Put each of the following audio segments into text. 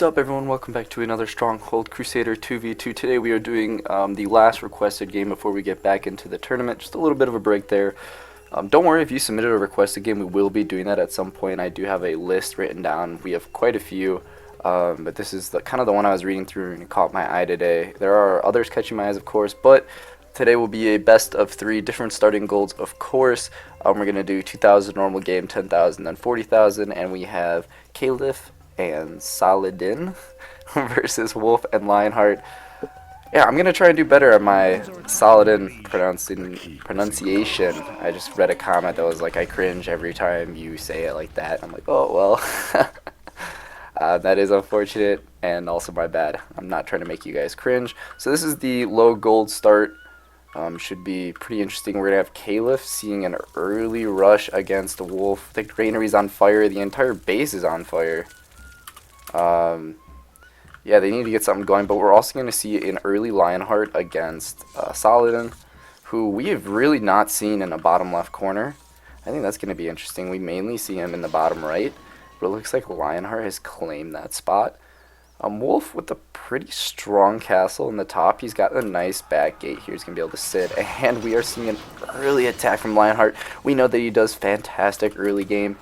What's up everyone, welcome back to another Stronghold Crusader 2v2. Today we are doing the last requested game before we get back into the tournament. Just a little bit of a break there. Don't worry if you submitted a requested game, we will be doing that at some point. I do have a list written down. We have quite a few, but this is kind of the one I was reading through and it caught my eye today. There are others catching my eyes, of course, but today will be a best of 3 different starting golds, of course. We're going to do 2,000 normal game, 10,000, then 40,000, and we have Caliph and Saladin versus Wolf and Lionheart. Yeah, I'm gonna try and do better at my Saladin pronunciation. I just read a comment that was like, I cringe every time you say it like that. I'm like, oh well. That is unfortunate and also my bad. I'm not trying to make you guys cringe. So this is the low gold start. Should be pretty interesting. We're gonna have Caliph seeing an early rush against Wolf. The granary's on fire. The entire base is on fire. Yeah, they need to get something going, but we're also going to see an early Lionheart against Saladin, who we have really not seen in the bottom left corner. I think that's going to be interesting. We mainly see him in the bottom right, but it looks like Lionheart has claimed that spot. Wolf with a pretty strong castle in the top. He's got a nice back gate here. He's going to be able to sit, and we are seeing an early attack from Lionheart. We know that he does fantastic early game.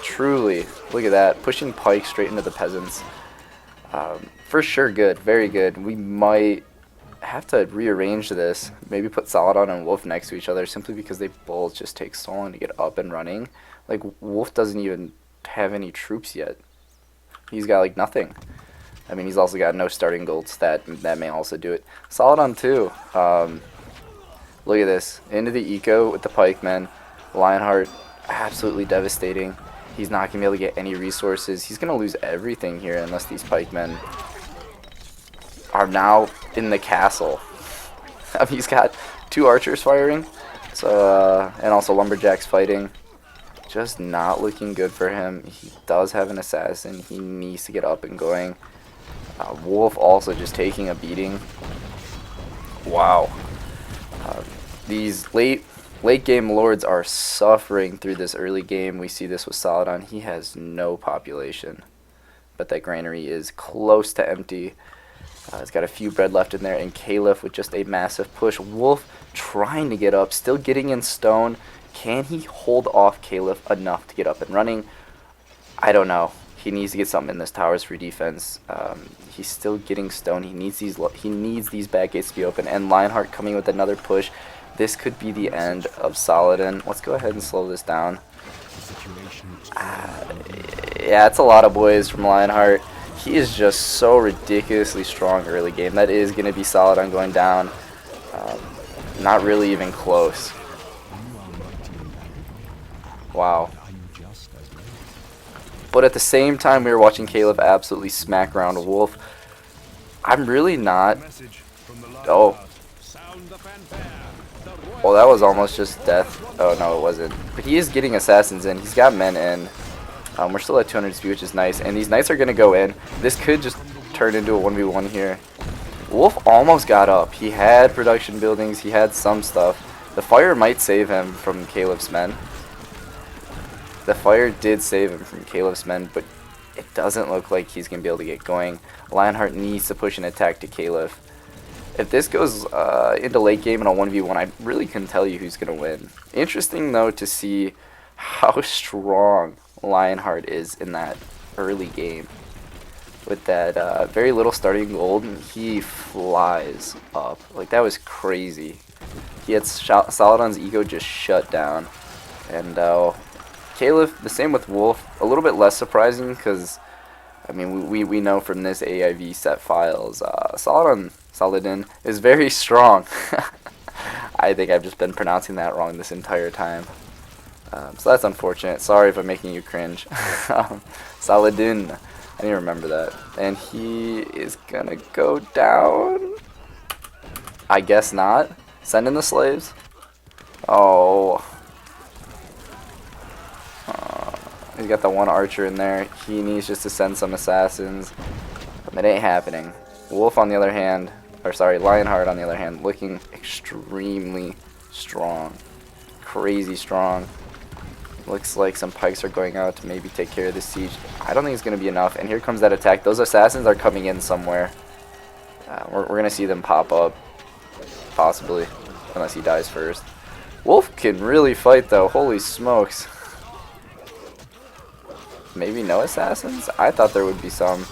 Truly, look at that, pushing pike straight into the peasants. For sure good, very good. We might have to rearrange this, maybe put Saladin and Wolf next to each other simply because they both just take so long to get up and running. Like, Wolf doesn't even have any troops yet. He's got like nothing. I mean, he's also got no starting gold stat, that may also do it. Saladin too. Look at this, into the eco with the pikemen. Lionheart absolutely devastating. He's not going to be able to get any resources. He's going to lose everything here unless these pikemen are now in the castle. He's got 2 archers firing, so and also lumberjacks fighting. Just not looking good for him. He does have an assassin. He needs to get up and going. Wolf also just taking a beating. Wow. These late game lords are suffering through this early game. We see this with Saladin. He has no population, but that granary is close to empty. He's got a few bread left in there, and Caliph with just a massive push. Wolf trying to get up, still getting in stone. Can he hold off Caliph enough to get up and running? I don't know. He needs to get something in this towers for defense. He's still getting stone. He needs these back gates to be open, and Lionheart coming with another push. This could be the end of Saladin. Let's go ahead and slow this down. Yeah, it's a lot of boys from Lionheart. He is just so ridiculously strong early game. That is going to be Saladin going down. Not really even close. Wow. But at the same time, we were watching Caliph absolutely smack around a Wolf. I'm really not... Oh. Well, that was almost just death. Oh, no, it wasn't. But he is getting assassins in. He's got men in. We're still at 200 speed, which is nice. And these knights are going to go in. This could just turn into a 1v1 here. Wolf almost got up. He had production buildings. He had some stuff. The fire might save him from Caliph's men. The fire did save him from Caliph's men, but it doesn't look like he's going to be able to get going. Lionheart needs to push an attack to Caliph. If this goes into late game in a 1v1, I really couldn't tell you who's going to win. Interesting, though, to see how strong Lionheart is in that early game. With that very little starting gold, he flies up. Like, that was crazy. He had Saladin's ego just shut down. And Caliph, the same with Wolf. A little bit less surprising because, I mean, we know from this AIV set files, Saladin is very strong. I think I've just been pronouncing that wrong this entire time. So that's unfortunate. Sorry if I'm making you cringe. Saladin. I need to remember that. And he is gonna go down. I guess not. Send in the slaves. Oh. He's got the one archer in there. He needs just to send some assassins. It ain't happening. Wolf on the other hand, or sorry, Lionheart on the other hand, looking extremely strong. Crazy strong. Looks like some pikes are going out to maybe take care of the siege. I don't think it's going to be enough. And here comes that attack. Those assassins are coming in somewhere. We're going to see them pop up. Possibly. Unless he dies first. Wolf can really fight though. Holy smokes. Maybe no assassins? I thought there would be some.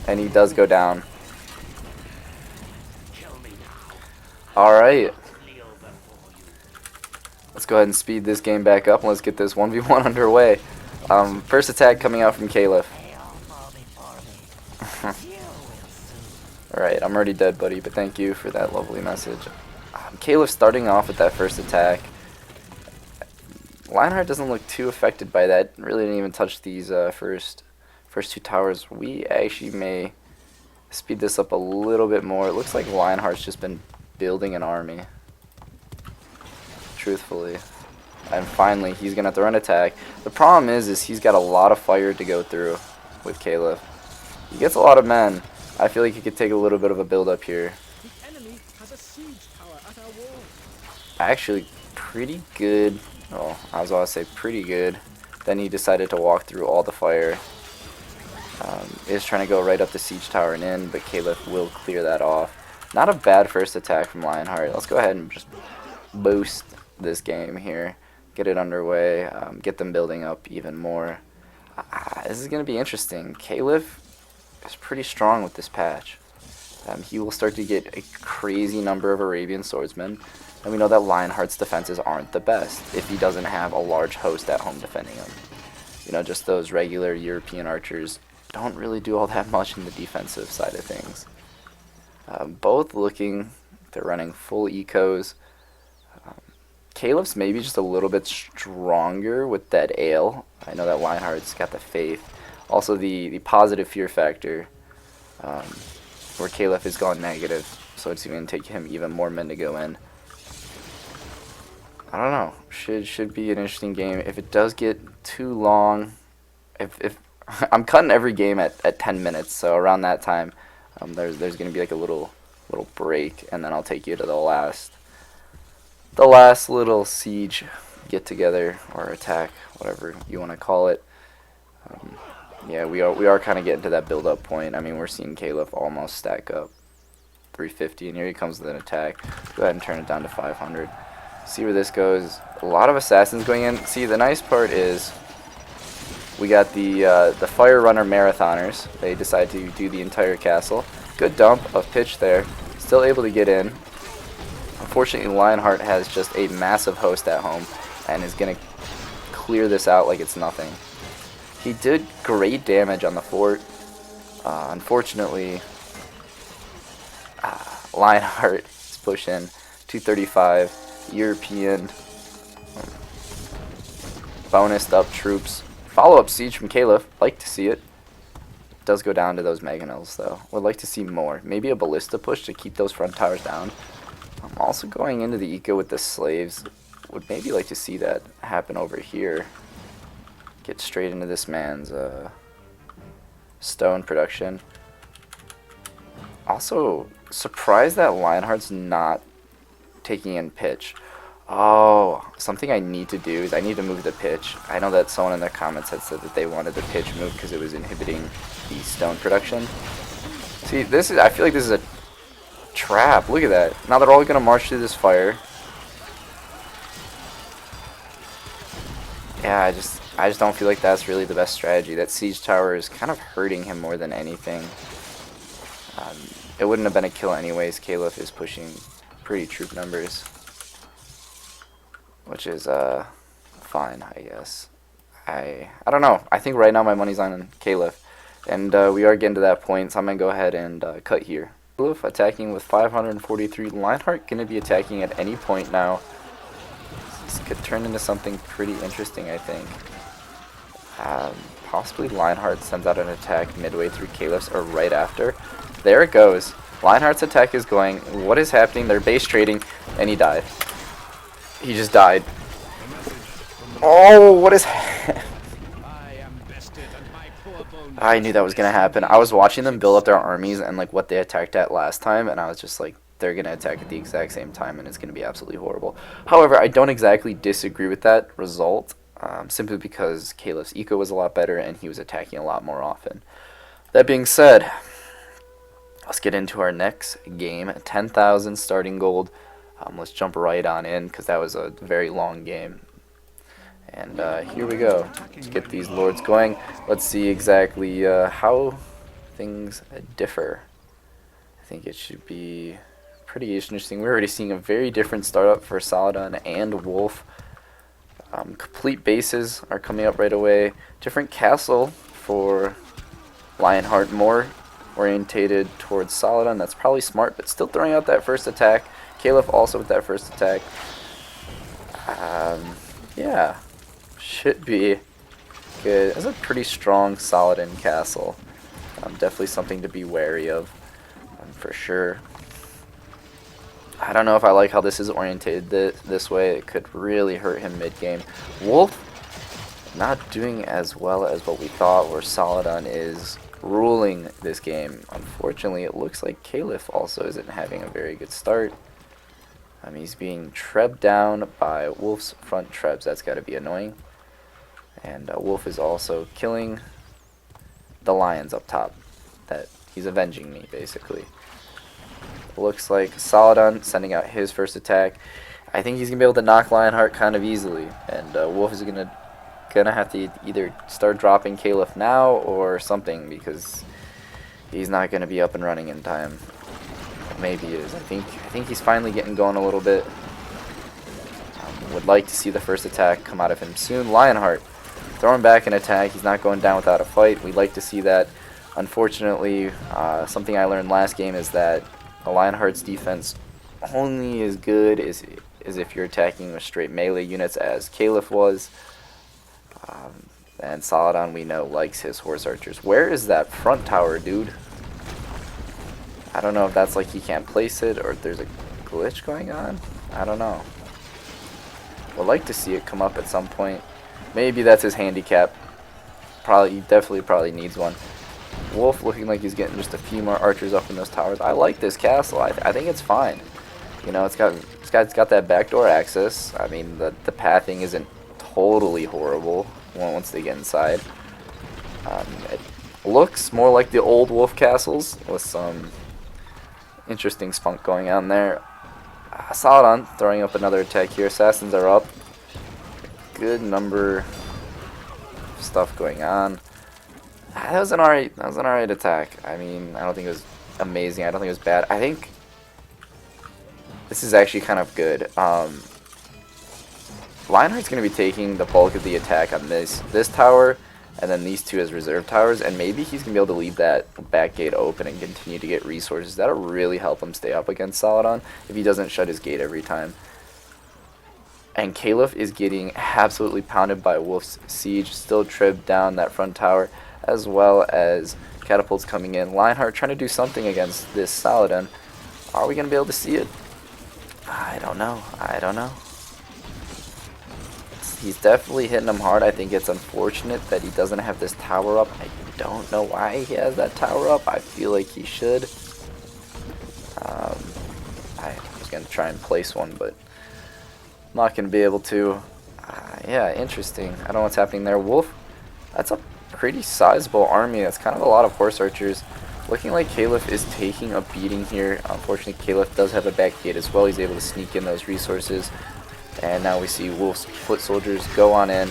And he does go down. Alright. Let's go ahead and speed this game back up and let's get this 1v1 underway. First attack coming out from Caliph. Alright, I'm already dead, buddy, but thank you for that lovely message. Caliph starting off with that first attack. Lionheart doesn't look too affected by that. Really didn't even touch these first two towers. We actually may speed this up a little bit more. It looks like Lionheart's just been building an army. Truthfully. And finally, he's going to throw an attack. The problem is he's got a lot of fire to go through with Caliph. He gets a lot of men. I feel like he could take a little bit of a build up here. The enemy has a siege tower at our wall. Actually, pretty good. Oh, I was about to say pretty good. Then he decided to walk through all the fire. Is trying to go right up the siege tower and in, but Caliph will clear that off. Not a bad first attack from Lionheart. Let's go ahead and just boost this game here. Get it underway. Get them building up even more. This is going to be interesting. Caliph is pretty strong with this patch. He will start to get a crazy number of Arabian Swordsmen. And we know that Lionheart's defenses aren't the best if he doesn't have a large host at home defending him. You know, just those regular European archers don't really do all that much in the defensive side of things. Both looking, they're running full ecos. Caliph's maybe just a little bit stronger with that ale. I know that Lionheart's got the faith. Also the positive fear factor, where Caliph has gone negative, so it's going to take him even more men to go in. I don't know. Should be an interesting game. If it does get too long, if I'm cutting every game at 10 minutes, so around that time, there's going to be like a little break, and then I'll take you to the last little siege get together or attack, whatever you want to call it. Yeah, we are kind of getting to that build up point. I mean, we're seeing Caliph almost stack up 350, and here he comes with an attack. Go ahead and turn it down to 500. See where this goes. A lot of assassins going in. See, the nice part is we got the Fire Runner Marathoners. They decide to do the entire castle. Good dump of pitch there. Still able to get in. Unfortunately, Lionheart has just a massive host at home and is going to clear this out like it's nothing. He did great damage on the fort. Unfortunately, Lionheart is pushing 235 European bonused up troops. Follow-up siege from Caliph. Like to see it. Does go down to those mangonels though. Would like to see more. Maybe a ballista push to keep those front towers down. I'm also going into the eco with the slaves. Would maybe like to see that happen over here. Get straight into this man's stone production. Also, surprised that Lionheart's not taking in pitch. Oh, something I need to do is I need to move the pitch. I know that someone in their comments had said that they wanted the pitch moved because it was inhibiting the stone production. See, I feel like this is a trap. Look at that. Now they're all going to march through this fire. Yeah, I just don't feel like that's really the best strategy. That siege tower is kind of hurting him more than anything. It wouldn't have been a kill anyways. Caliph is pushing pretty troop numbers, which is fine, I guess. I don't know. I think right now my money's on Caliph, and we are getting to that point, so I'm gonna go ahead and cut here. Caliph attacking with 543. Lionheart gonna be attacking at any point now. This could turn into something pretty interesting, I think. Possibly Lionheart sends out an attack midway through Caliph's or right after. There it goes. Lionheart's attack is going. What is happening? They're base trading, and he died. He just died. Oh, what is... I knew that was going to happen. I was watching them build up their armies and like what they attacked at last time, and I was just like, they're going to attack at the exact same time, and it's going to be absolutely horrible. However, I don't exactly disagree with that result. simply because Caliph's eco was a lot better and he was attacking a lot more often. That being said, let's get into our next game. 10,000 starting gold. Let's jump right on in because that was a very long game. And here we go. Let's get these lords going. Let's see exactly how things differ. I think it should be pretty interesting. We're already seeing a very different startup for Saladin and Wolf. Complete bases are coming up right away. Different castle for Lionheart, more orientated towards Saladin. That's probably smart, but still throwing out that first attack. Caliph also with that first attack. Yeah, should be good. It's a pretty strong Saladin castle. Definitely something to be wary of, for sure. I don't know if I like how this is orientated this way. It could really hurt him mid-game. Wolf not doing as well as what we thought, where Saladin is ruling this game. Unfortunately, it looks like Caliph also isn't having a very good start. He's being trebbed down by Wolf's front trebs. That's got to be annoying. And Wolf is also killing the lions up top. That he's avenging me, basically. Looks like Saladin sending out his first attack. I think he's gonna be able to knock Lionheart kind of easily, and Wolf is gonna have to either start dropping Caliph now or something, because he's not gonna be up and running in time. Maybe he is. I think he's finally getting going a little bit. Would like to see the first attack come out of him soon. Lionheart throwing back an attack. He's not going down without a fight. We'd like to see that. Unfortunately, something I learned last game is that Lionheart's defense only as good as if you're attacking with straight melee units, as Caliph was. And Saladin, we know, likes his horse archers. Where is that front tower, dude? I don't know if that's like he can't place it or if there's a glitch going on. I don't know. Would like to see it come up at some point. Maybe that's his handicap. He definitely needs one. Wolf looking like he's getting just a few more archers up in those towers. I like this castle. I think it's fine. You know, it's got that backdoor access. I mean, the pathing isn't totally horrible once they get inside. It looks more like the old Wolf castles with some interesting spunk going on there. Saladin throwing up another attack here. Assassins are up. Good number of stuff going on. That was an alright attack. I mean, I don't think it was amazing. I don't think it was bad. I think this is actually kind of good. Lionheart's going to be taking the bulk of the attack on this tower, and then these two as reserve towers, and maybe he's going to be able to leave that back gate open and continue to get resources. That'll really help him stay up against Saladin if he doesn't shut his gate every time. And Caliph is getting absolutely pounded by Wolf's siege, still tripped down that front tower, as well as catapults coming in. Lionheart trying to do something against this Saladin. Are we going to be able to see it? I don't know. He's definitely hitting him hard. I think it's unfortunate that he doesn't have this tower up. I don't know why he has that tower up. I feel like he should. I was going to try and place one, but I'm not going to be able to. Yeah, interesting. I don't know what's happening there. Wolf, that's a pretty sizable army. That's kind of a lot of horse archers. Looking like Caliph is taking a beating here. Unfortunately, Caliph does have a back gate as well. He's able to sneak in those resources. And now we see Wolf's foot soldiers go on in.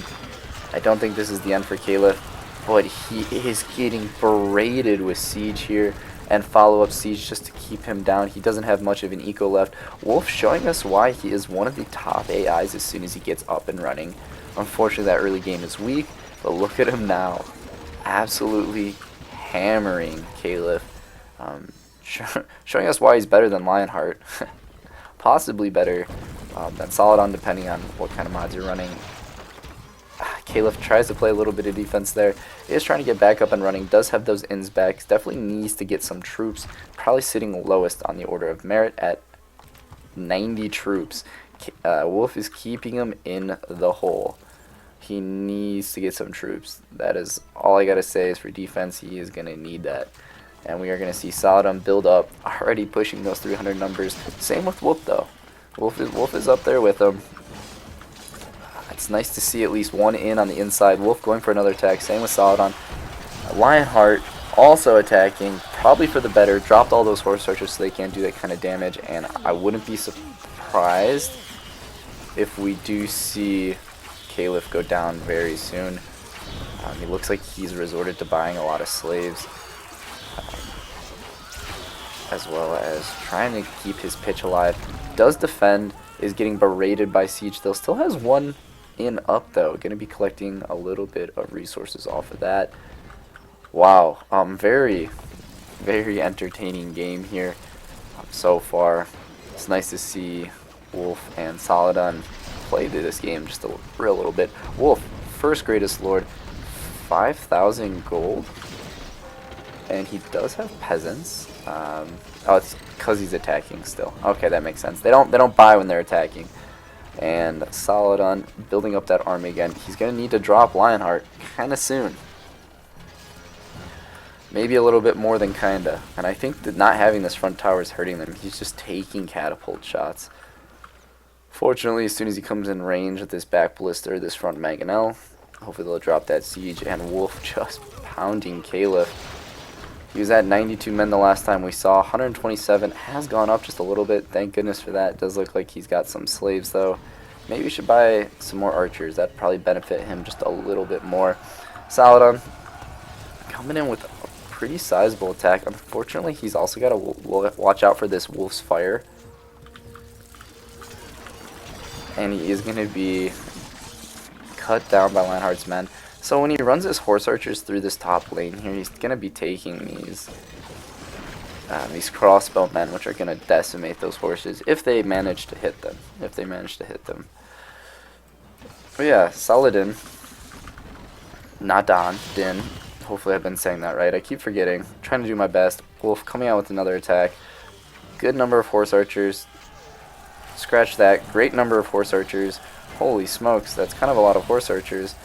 I don't think this is the end for Caliph, but he is getting berated with siege here and follow-up siege just to keep him down. He doesn't have much of an eco left. Wolf showing us why he is one of the top AIs as soon as he gets up and running. Unfortunately, that early game is weak, but look at him now. Absolutely hammering Caliph. Showing us why he's better than Lionheart. Possibly better than Saladin, depending on what kind of mods you're running. Caliph tries to play a little bit of defense there. He is trying to get back up and running. Does have those ins back. Definitely needs to get some troops. Probably sitting lowest on the order of merit at 90 troops. Wolf is keeping him in the hole. He needs to get some troops. That is all I gotta say is for defense. He is gonna need that. And we are gonna see Saladin build up, already pushing those 300 numbers. Same with Wolf though. Wolf is up there with him. It's nice to see at least one in on the inside. Wolf going for another attack. Same with Saladin. Lionheart also attacking, probably for the better. Dropped all those horse archers so they can't do that kind of damage. And I wouldn't be surprised if we do see Caliph go down very soon. He looks like he's resorted to buying a lot of slaves, as well as trying to keep his pitch alive. Does defend, is getting berated by siege still. Still has one in up though. Going to be collecting a little bit of resources off of that. Wow, very, very entertaining game here so far. It's nice to see Wolf and Saladin play this game just a real little bit. Wolf, first greatest lord, 5,000 gold, and he does have peasants. Oh, it's because he's attacking still. Okay, that makes sense. They don't buy when they're attacking. And Saladin building up that army again. He's gonna need to drop Lionheart kind of soon. Maybe a little bit more than kinda. And I think that not having this front tower is hurting them. He's just taking catapult shots. Fortunately, as soon as he comes in range with this back ballista or this front mangonel, hopefully they'll drop that siege. And Wolf just pounding Caliph. He was at 92 men the last time we saw. 127 has gone up just a little bit. Thank goodness for that. It does look like he's got some slaves though. Maybe we should buy some more archers. That'd probably benefit him just a little bit more. Saladin coming in with a pretty sizable attack. Unfortunately, he's also got to watch out for this Wolf's Fire. And he is going to be cut down by Lionheart's men. So when he runs his horse archers through this top lane here, he's going to be taking these crossbow men, which are going to decimate those horses if they manage to hit them. But yeah, Saladin, Din. Hopefully I've been saying that right. I keep forgetting. I'm trying to do my best. Wolf coming out with another attack. Good number of horse archers. Scratch that. Great number of horse archers. Holy smokes, that's kind of a lot of horse archers.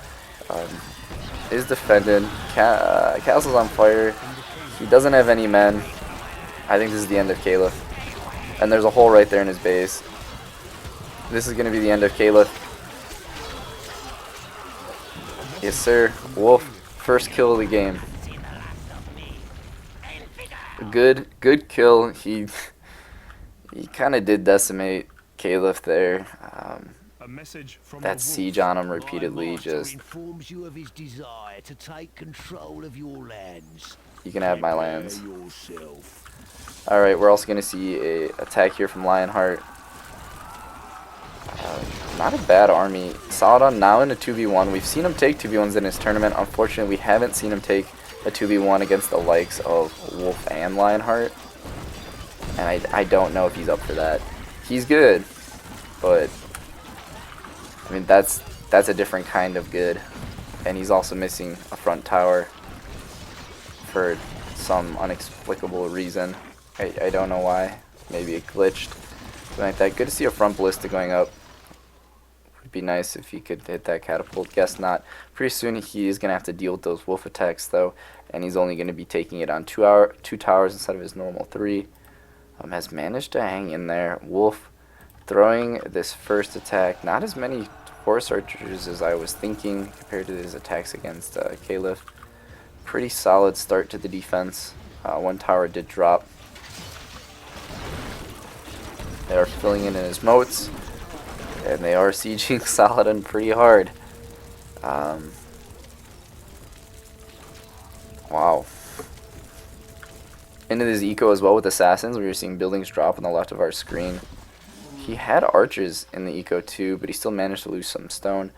Is defended. Castle's on fire. He doesn't have any men. I think this is the end of Caliph. And there's a hole right there in his base. This is going to be the end of Caliph. Yes, sir. Wolf, first kill of the game. Good kill. He kind of did decimate Caliph there. That siege on him repeatedly just... You can have my lands. Alright, we're also going to see a attack here from Lionheart. Not a bad army. Saladin now in a 2v1. We've seen him take 2v1s in his tournament. Unfortunately, we haven't seen him take a 2v1 against the likes of Wolf and Lionheart. And I don't know if he's up for that. He's good, but I mean that's a different kind of good. And he's also missing a front tower for some inexplicable reason. I don't know why. Maybe it glitched. Something like that. Good to see a front ballista going up. Would be nice if he could hit that catapult. Guess not. Pretty soon he is going to have to deal with those wolf attacks though. And he's only going to be taking it on two towers instead of his normal 3. Has managed to hang in there. Wolf throwing this first attack. Not as many horse archers as I was thinking compared to his attacks against Caliph. Pretty solid start to the defense. One tower did drop. They are filling in his moats. And they are sieging Saladin pretty hard. Wow. Into this eco as well with assassins. We were seeing buildings drop on the left of our screen. He had archers in the eco too, but he still managed to lose some stone.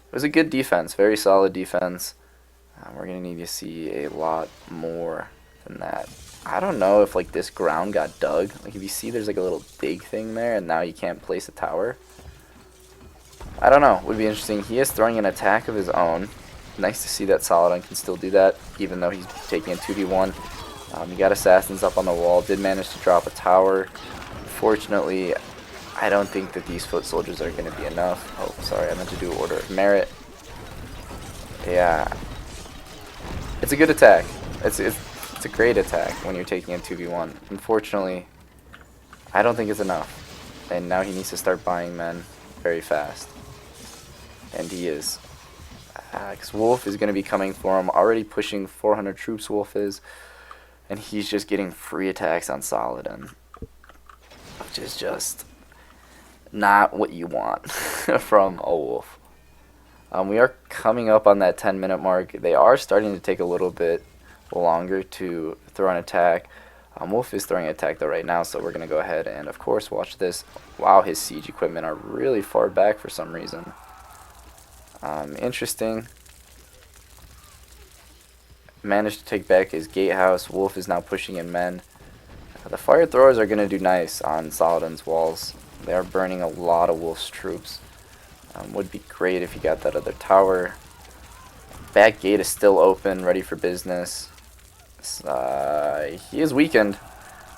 It was a good defense, very solid defense. We're going to need to see a lot more than that. I don't know if like this ground got dug. Like if you see there's like a little dig thing there and now you can't place a tower. I don't know. Would be interesting. He is throwing an attack of his own. Nice to see that Saladin can still do that even though he's taking a 2v1. He got assassins up on the wall. Did manage to drop a tower. Unfortunately, I don't think that these foot soldiers are going to be enough. Oh, sorry. I meant to do Order of Merit. Yeah. It's a good attack. It's a great attack when you're taking a 2v1. Unfortunately, I don't think it's enough. And now he needs to start buying men very fast. And he is. Because Wolf is going to be coming for him. Already pushing 400 troops, Wolf is. And he's just getting free attacks on Saladin. Which is just not what you want from a Wolf. We are coming up on that 10-minute mark. They are starting to take a little bit longer to throw an attack. Wolf is throwing an attack though right now, so we're going to go ahead and of course watch this. Wow, his siege equipment are really far back for some reason. Interesting. Managed to take back his gatehouse. Wolf is now pushing in men. The fire throwers are going to do nice on Saladin's walls. They are burning a lot of Wolf's troops. Would be great if he got that other tower. Back gate is still open, ready for business. He is weakened.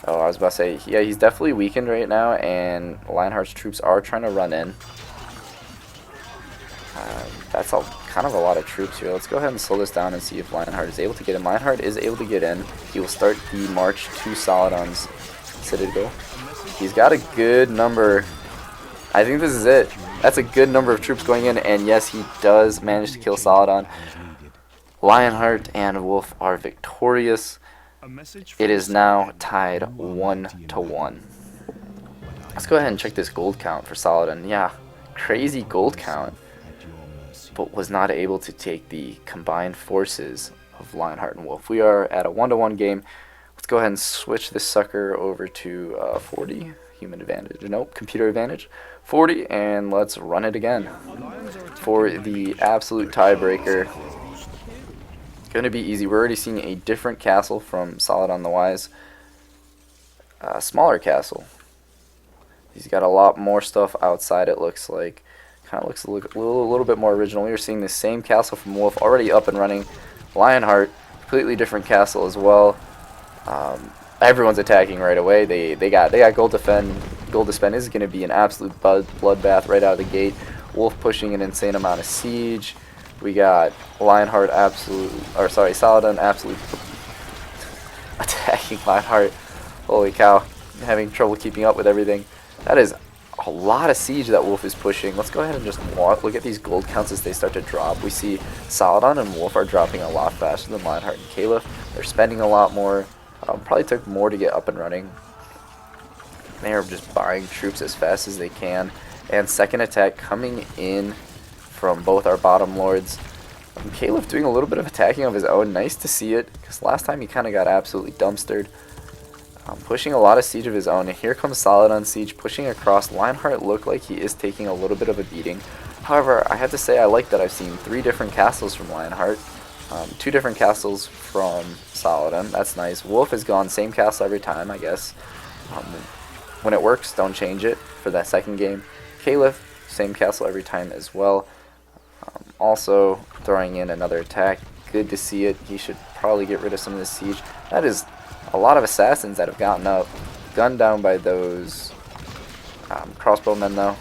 Oh, I was about to say, yeah, he's definitely weakened right now, and Lionheart's troops are trying to run in. That's kind of a lot of troops here. Let's go ahead and slow this down and see if Lionheart is able to get in. Lionheart is able to get in. He will start the march to Saladin's citadel. He's got a good number. I think this is it. That's a good number of troops going in, and yes, he does manage to kill Saladin. Lionheart and Wolf are victorious. It is now tied 1-1. Let's go ahead and check this gold count for Saladin. Yeah, crazy gold count, but was not able to take the combined forces of Lionheart and Wolf. We are at a 1-1 game. Let's go ahead and switch this sucker over to 40. Human advantage. Nope, computer advantage. 40, and let's run it again for the absolute tiebreaker. Gonna be easy. We're already seeing a different castle from Saladin the Wise. Smaller castle. He's got a lot more stuff outside, it looks like. Kind of looks a little bit more original. We are seeing the same castle from Wolf already up and running. Lionheart, completely different castle as well. Everyone's attacking right away. They got gold to spend. Gold to spend. This is going to be an absolute bloodbath right out of the gate. Wolf pushing an insane amount of siege. We got Saladin absolutely attacking Lionheart. Holy cow, I'm having trouble keeping up with everything. That is a lot of siege that Wolf is pushing. Let's go ahead and just look at these gold counts as they start to drop. We see Saladin and Wolf are dropping a lot faster than Lionheart and Caliph. They're spending a lot more. Probably took more to get up and running. They are just buying troops as fast as they can. And second attack coming in from both our bottom lords. Caliph doing a little bit of attacking of his own. Nice to see it, because last time he kind of got absolutely dumpstered. Pushing a lot of siege of his own. And here comes Saladin siege pushing across. Lionheart looked like he is taking a little bit of a beating. However, I have to say I like that I've seen 3 different castles from Lionheart. 2 different castles from Saladin. That's nice. Wolf has gone same castle every time, I guess. When it works, don't change it for that second game. Caliph, same castle every time as well. Also throwing in another attack. Good to see it. He should probably get rid of some of the siege. That is a lot of assassins that have gotten up. Gunned down by those crossbowmen though.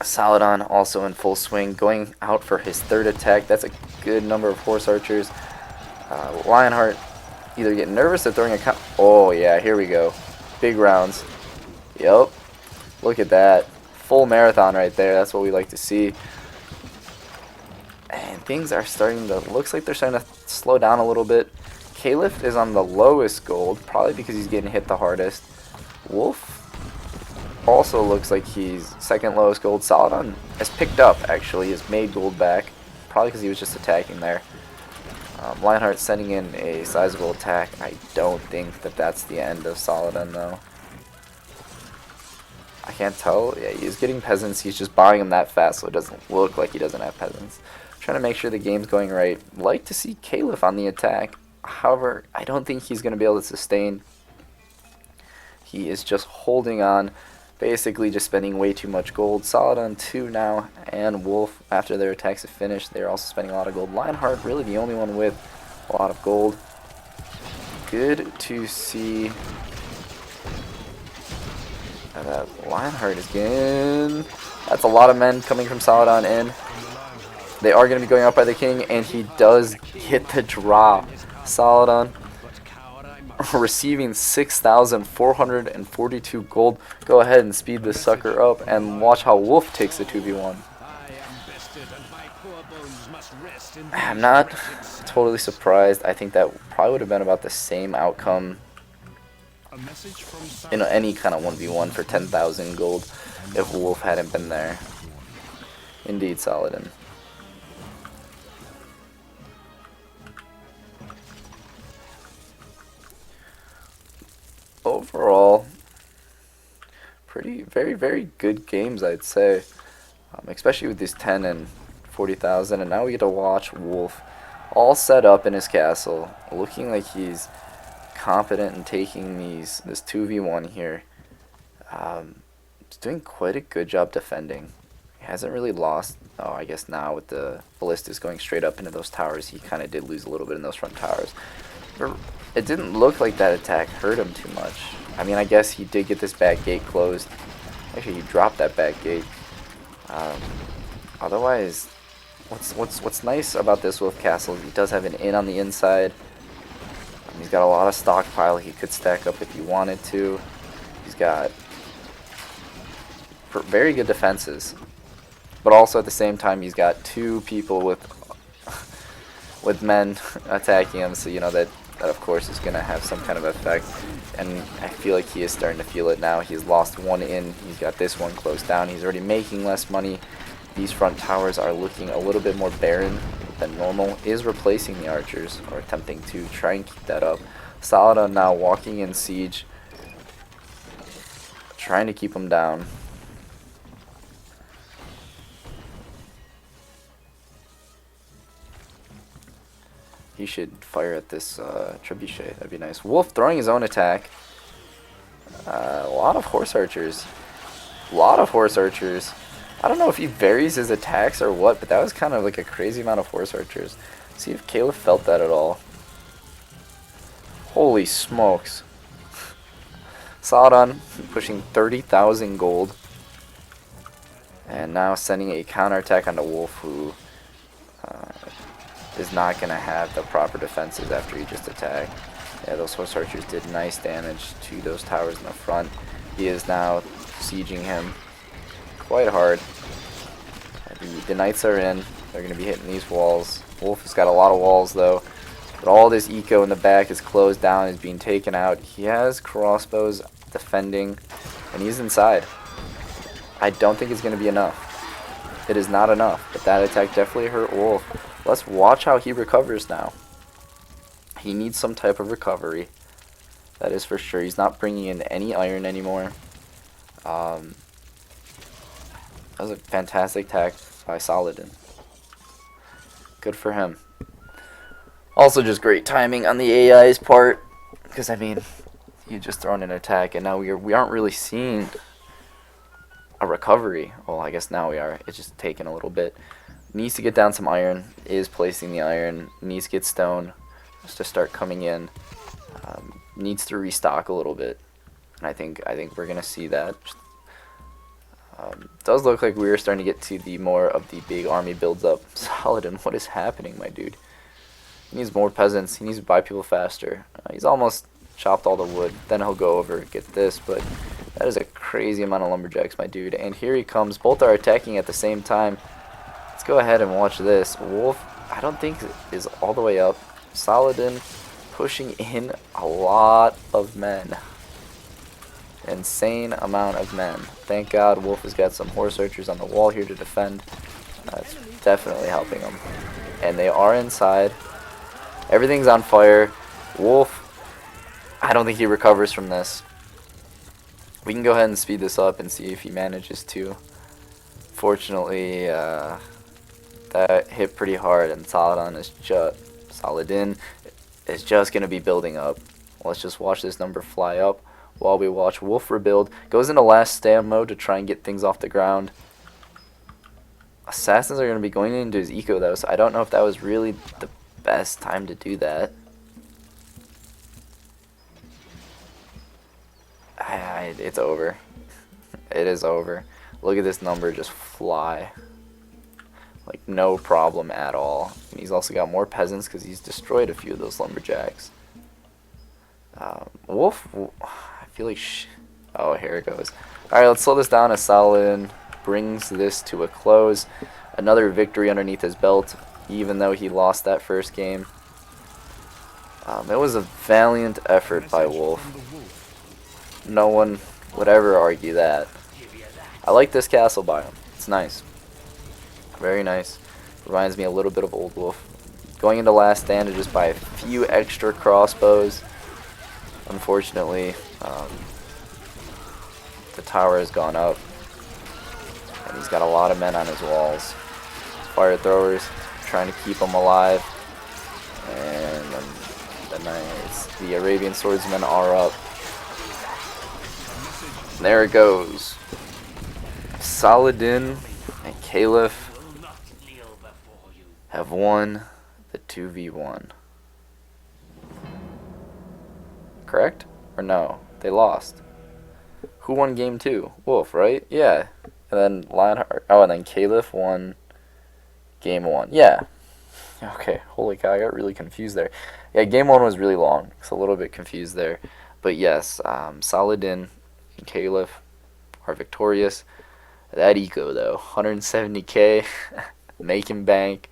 Saladin also in full swing, going out for his third attack. That's a good number of horse archers. Lionheart either getting nervous or throwing a... Oh yeah, here we go. Big rounds. Yep. Look at that. Full marathon right there. That's what we like to see. And things are starting to... Looks like they're starting to slow down a little bit. Caliph is on the lowest gold, probably because he's getting hit the hardest. Wolf also looks like he's second lowest gold. Saladin has picked up, actually, has made gold back, probably because he was just attacking there. Lionheart sending in a sizable attack. I don't think that that's the end of Saladin, though. I can't tell. Yeah, he's getting peasants. He's just buying them that fast, so it doesn't look like he doesn't have peasants. Trying to make sure the game's going right. Like to see Caliph on the attack. However, I don't think he's going to be able to sustain. He is just holding on. Basically just spending way too much gold. Saladin 2 now, and Wolf, after their attacks have finished, they're also spending a lot of gold. Lionheart, really the only one with a lot of gold. Good to see that Lionheart is getting... That's a lot of men coming from Saladin in. They are going to be going out by the king, and he does hit the drop. Saladin receiving 6,442 gold. Go ahead and speed this sucker up and watch how Wolf takes the 2v1. I'm not totally surprised. I think that probably would have been about the same outcome in any kind of 1v1 for 10,000 gold if Wolf hadn't been there. Indeed, Saladin. Overall, very good games, I'd say, especially with these 10 and 40,000. And now we get to watch Wolf all set up in his castle, looking like he's competent in taking this 2v1 here. He's doing quite a good job defending. He hasn't really lost. Oh, I guess now with the ballistas going straight up into those towers, he kind of did lose a little bit in those front towers. But it didn't look like that attack hurt him too much. I mean, I guess he did get this back gate closed. Actually, he dropped that back gate. Otherwise, what's nice about this Wolf Castle is he does have an inn on the inside. He's got a lot of stockpile he could stack up if he wanted to. He's got very good defenses, but also at the same time he's got two people with men attacking him, so you know that of course is going to have some kind of effect. And I feel like he is starting to feel it now. He's lost one inn, he's got this one closed down, he's already making less money. These front towers are looking a little bit more barren than normal. Is replacing the archers, or attempting to try and keep that up. Saladin now walking in siege, trying to keep him down. He should fire at this trebuchet. That'd be nice. Wolf throwing his own attack. A lot of horse archers. I don't know if he varies his attacks or what, but that was kind of like a crazy amount of horse archers. See if Caliph felt that at all. Holy smokes. Saladin pushing 30,000 gold. And now sending a counterattack onto Wolf, who is not going to have the proper defenses after he just attacked. Yeah, those horse archers did nice damage to those towers in the front. He is now sieging him quite hard. The knights are in. They're going to be hitting these walls. Wolf has got a lot of walls though. But all this eco in the back is closed down, is being taken out. He has crossbows defending, and he's inside. I don't think it's going to be enough. It is not enough, but that attack definitely hurt Wolf. Let's watch how he recovers now. He needs some type of recovery. That is for sure. He's not bringing in any iron anymore. That was a fantastic attack by Saladin. Good for him. Also just great timing on the AI's part. Because, I mean, he just thrown an attack, and now we aren't really seeing a recovery. Well, I guess now we are. It's just taking a little bit. Needs to get down some iron. Is placing the iron. Needs to get stone just to start coming in. Needs to restock a little bit. And I think we're gonna see that. Does look like we are starting to get to the more of the big army builds up. Saladin, what is happening, my dude? He needs more peasants. He needs to buy people faster. He's almost chopped all the wood. Then he'll go over and get this, but that is a crazy amount of lumberjacks, my dude. And here he comes. Both are attacking at the same time. Let's go ahead and watch this. Wolf, I don't think, is all the way up. Saladin pushing in a lot of men. Insane amount of men. Thank God Wolf has got some horse archers on the wall here to defend. That's definitely helping him. And they are inside. Everything's on fire. Wolf, I don't think he recovers from this. We can go ahead and speed this up and see if he manages to. Fortunately, that hit pretty hard, and Saladin is just going to be building up. Let's just watch this number fly up while we watch Wolf rebuild. Goes into last stand mode to try and get things off the ground. Assassins are going to be going into his eco though, so I don't know if that was really the best time to do that. It's over. It is over. Look at this number just fly. Like, no problem at all. And he's also got more peasants because he's destroyed a few of those lumberjacks. Wolf, I feel like oh, here it goes. Alright, let's slow this down as Saladin brings this to a close. Another victory underneath his belt, even though he lost that first game. It was a valiant effort by Wolf. No one would ever argue that. I like this castle biome. It's nice. Very nice. Reminds me a little bit of Old Wolf. Going into last stand to just buy a few extra crossbows. Unfortunately, the tower has gone up. And he's got a lot of men on his walls. Fire throwers, trying to keep them alive. And the Arabian Swordsmen are up. And there it goes. Saladin and Caliph have won the 2v1. Correct? Or no? They lost. Who won game 2? Wolf, right? Yeah. And then Lionheart. Oh, and then Caliph won game 1. Yeah. Okay, holy cow, I got really confused there. Yeah, game 1 was really long. It's a little bit confused there. But yes, Saladin and Caliph are victorious. That eco, though, 170k, making bank.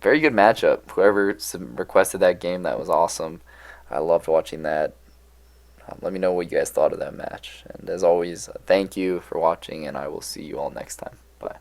Very good matchup. Whoever requested that game, that was awesome. I loved watching that. Let me know what you guys thought of that match. And as always, thank you for watching, and I will see you all next time. Bye.